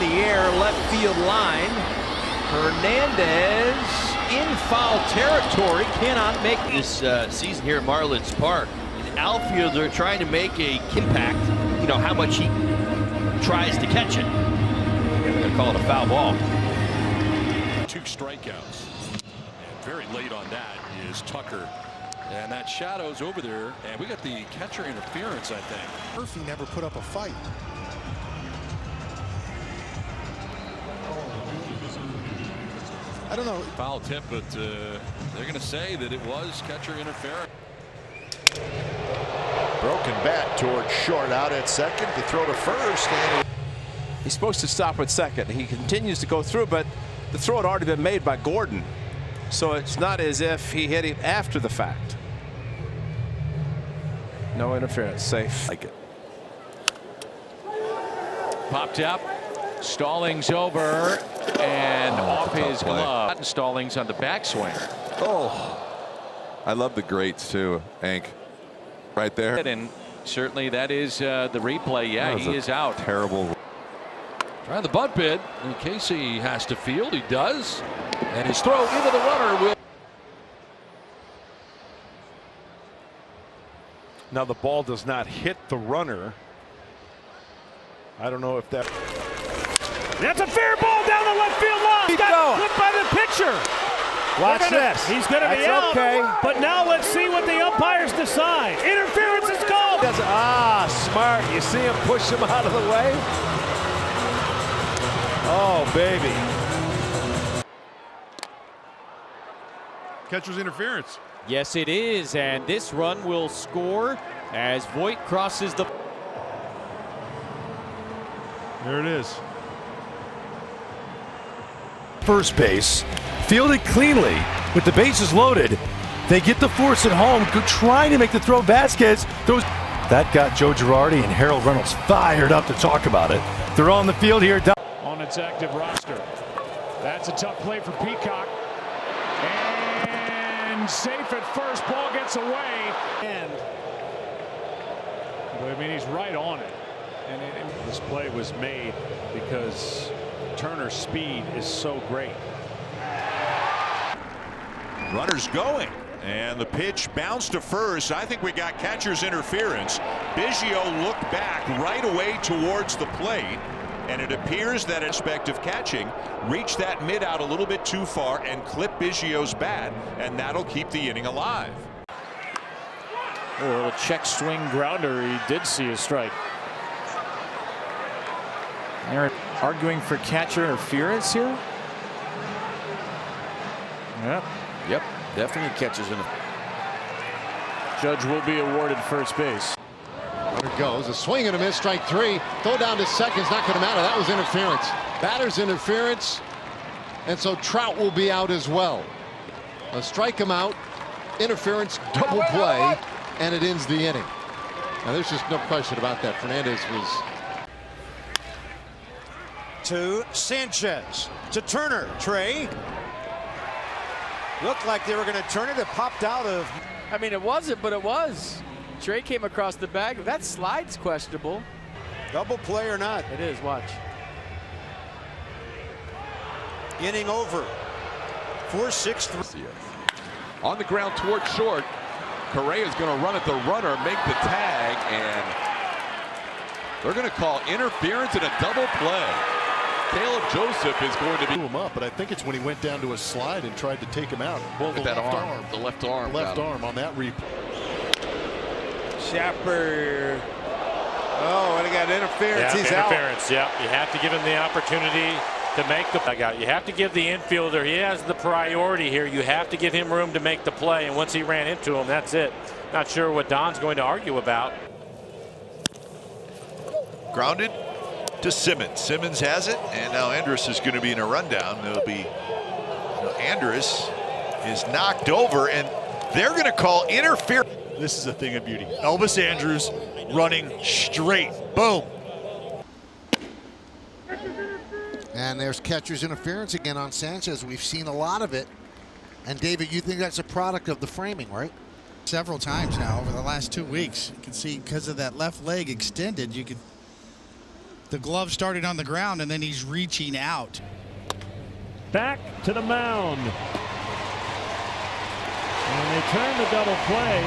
the air, left field line. Hernandez in foul territory, cannot make this season here at Marlins Park. An outfielder trying to make a impact, you know, how much he tries to catch it. They're going to call it a foul ball. 2 strikeouts. And very late on that is Tucker. And that shadow's over there. And we got the catcher interference, I think. Murphy never put up a fight. I don't know. Foul tip, but they're going to say that it was catcher interference. Broken bat towards short, out at second to throw to first. And he's supposed to stop at second. He continues to go through, but the throw had already been made by Gordon. So it's not as if he hit him after the fact. No interference, safe. like it. Popped up. Stallings over and off his glove. Stallings on the backswing. Oh, I love the greats too, Hank. Right there. And certainly that is the replay. Yeah, he is out. Terrible. Trying the bunt bid in case he has to field. He does. And his throw into the runner will. Now the ball does not hit the runner. I don't know if that. That's a fair ball down the left field line. He's got flipped by the pitcher. Watch this. He's going to be out. Okay. But now let's see what the umpires decide. Interference is called. Smart. You see him push him out of the way. Oh, baby. Catcher's interference. Yes, it is. And this run will score as Voit crosses the. There it is. First base, fielded cleanly with the bases loaded. They get the force at home, trying to make the throw. Vasquez throws. That got Joe Girardi and Harold Reynolds fired up to talk about it. They're on the field here. On its active roster. That's a tough play for Peacock. And safe at first. Ball gets away. But I mean, he's right on it. And this play was made because Turner's speed is so great. Runners going. And the pitch bounced to first. I think we got catcher's interference. Biggio looked back right away towards the plate. And it appears that aspect of catching reached that mid out a little bit too far and clipped Biggio's bat. And that'll keep the inning alive. Oh, a little check swing grounder. He did see a strike. They're arguing for catcher interference here. Yep. Definitely catches in. Judge will be awarded first base. There it goes. A swing and a miss. Strike 3. Throw down to second's not going to matter. That was interference. Batter's interference. And so Trout will be out as well. Strike him out. Interference. Double play. And it ends the inning. Now there's just no question about that. Fernandez was. To Sanchez. To Turner. Trey. Looked like they were going to turn it. It popped out of. I mean, it wasn't, but it was. Trey came across the bag. That slide's questionable. Double play or not. It is. Watch. Inning over. 4-6-3. On the ground toward short. Correa's going to run at the runner, make the tag, and they're going to call interference and a double play. Caleb Joseph is going to be Him up, but I think it's when he went down to a slide and tried to take him out. Well, with that arm. The left arm. Left arm on that replay. Shepard. Oh, and he got interference. Yeah, He's interference. Yeah, you have to give him the opportunity to make the dugout. You have to give the infielder. He has the priority here. You have to give him room to make the play. And once he ran into him, that's it. Not sure what Don's going to argue about. Grounded to Simmons. Simmons has it, and now Andrus is going to be in a rundown. It'll be Andrus is knocked over, and they're going to call interference. This is a thing of beauty. Elvis Andrus running straight. Boom. And there's catcher's interference again on Sanchez. We've seen a lot of it. And David, you think that's a product of the framing, right? Several times now over the last 2 weeks. You can see because of that left leg extended, you could The glove started on the ground, and then he's reaching out. Back to the mound. And they turn the double play.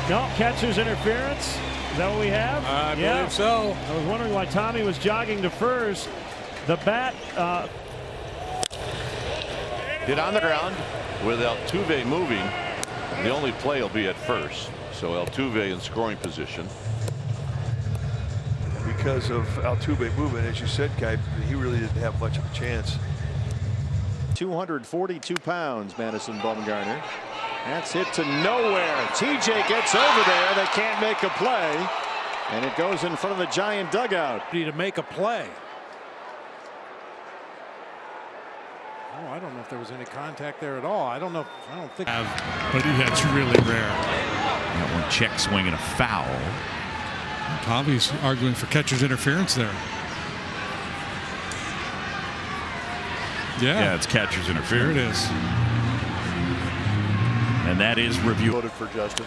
No, catcher's interference. Is that what we have? I believe so. I was wondering why Tommy was jogging to first. The bat. Hit on the ground with Altuve moving. The only play will be at first. So Altuve in scoring position. Because of Altuve movement, as you said, Kai, he really didn't have much of a chance. 242 pounds, Madison Bumgarner. That's hit to nowhere. TJ gets over there. They can't make a play. And it goes in front of the Giant dugout. To make a play. Oh, I don't know if there was any contact there at all. I don't know. I don't think. But that's really rare. That one check swing and a foul. Tommy's arguing for catcher's interference there. Yeah, it's catcher's interference. There it is. And that is reviewed. Voted for Justin.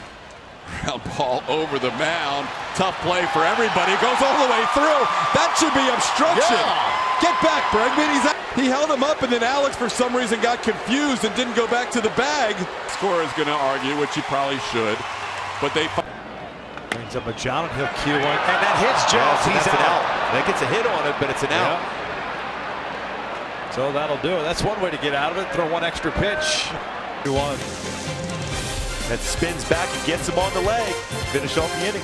Ground ball over the mound. Tough play for everybody. Goes all the way through. That should be obstruction. Yeah. Get back, Bregman. He held him up, and then Alex, for some reason, got confused and didn't go back to the bag. Scorer is going to argue, which he probably should. But they brings up a John, and he'll cue one. And that hits Jones. He's out. That gets a hit on it, but it's an out. So that'll do it. That's one way to get out of it. Throw one extra pitch. 2-1. That spins back and gets him on the leg. Finish off the inning.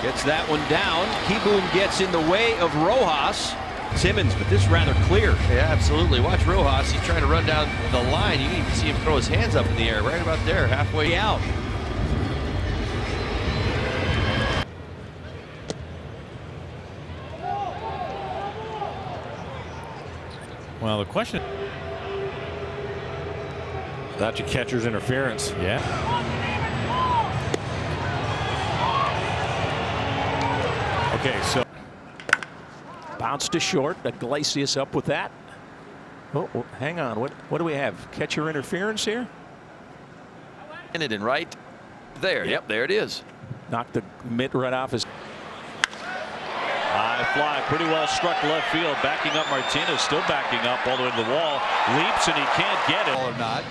Gets that one down. Keyboom gets in the way of Rojas. Simmons, but this rather clear. Yeah, absolutely. Watch Rojas. He's trying to run down the line. You can even see him throw his hands up in the air right about there, halfway out. Well, the question. That's your catcher's interference. Yeah. Okay, so bounce to short. Iglesias up with that. Oh, hang on. What do we have? Catcher interference here? And it in right there. Yep, there it is. Knocked the mitt right off his. High fly, pretty well struck left field. Backing up Martinez, still backing up all the way to the wall. Leaps and he can't get it. Or not.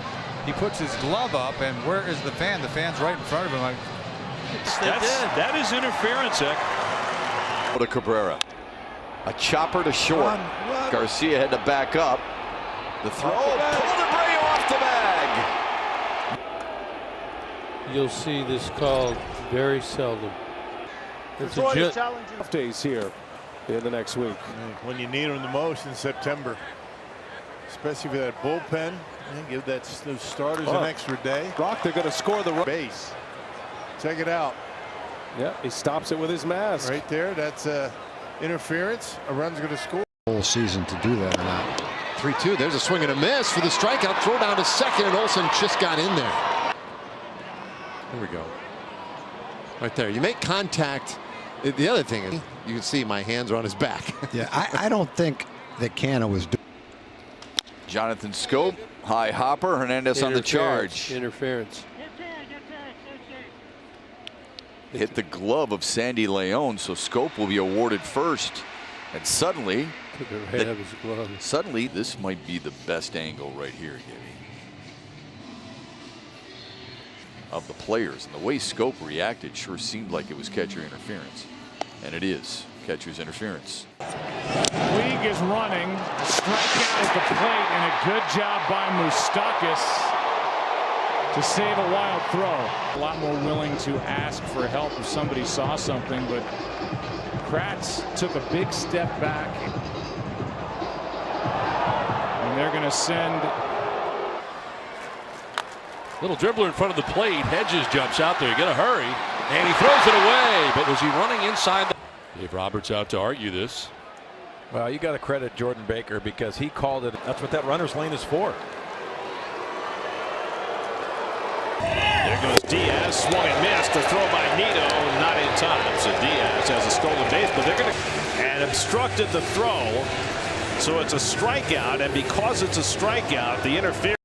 He puts his glove up, and where is the fan? The fan's right in front of him. That is interference, Eck. to Cabrera. A chopper to short. Run. Garcia had to back up. The throw. Pulled Abreu off the bag. You'll see this called very seldom. It's a off days here in the next week. When you need them the most in September, especially with that bullpen, give those starters an extra day. Rock, they're going to score the base. Check it out. Yeah, he stops it with his mask. Right there, that's interference. A run's going to score. Whole season to do that or not. 3-2. There's a swing and a miss for the strikeout. Throw down to second, and Olsen just got in there. There we go. Right there. You make contact. The other thing is, you can see my hands are on his back. Yeah, I don't think that Canna was doing. Jonathan Scope, high hopper, Hernandez on the charge. Interference. Hit the glove of Sandy Leon, so Scope will be awarded first. And suddenly, this might be the best angle right here, Gibby, of the players. And the way Scope reacted sure seemed like it was catcher interference. And it is catcher's interference. League is running. Strikeout at the plate, and a good job by Moustakas to save a wild throw. A lot more willing to ask for help if somebody saw something, but Kratz took a big step back. And they're going to send. Little dribbler in front of the plate. Hedges jumps out there. You got to hurry. And he throws it away. But was he running inside? Dave Roberts out to argue this. Well, you got to credit Jordan Baker because he called it. That's what that runner's lane is for. There goes Diaz. Swung and missed. A throw by Nito. Not in time. So Diaz has a stolen base, but they're going to. And obstructed the throw. So it's a strikeout. And because it's a strikeout, the interference.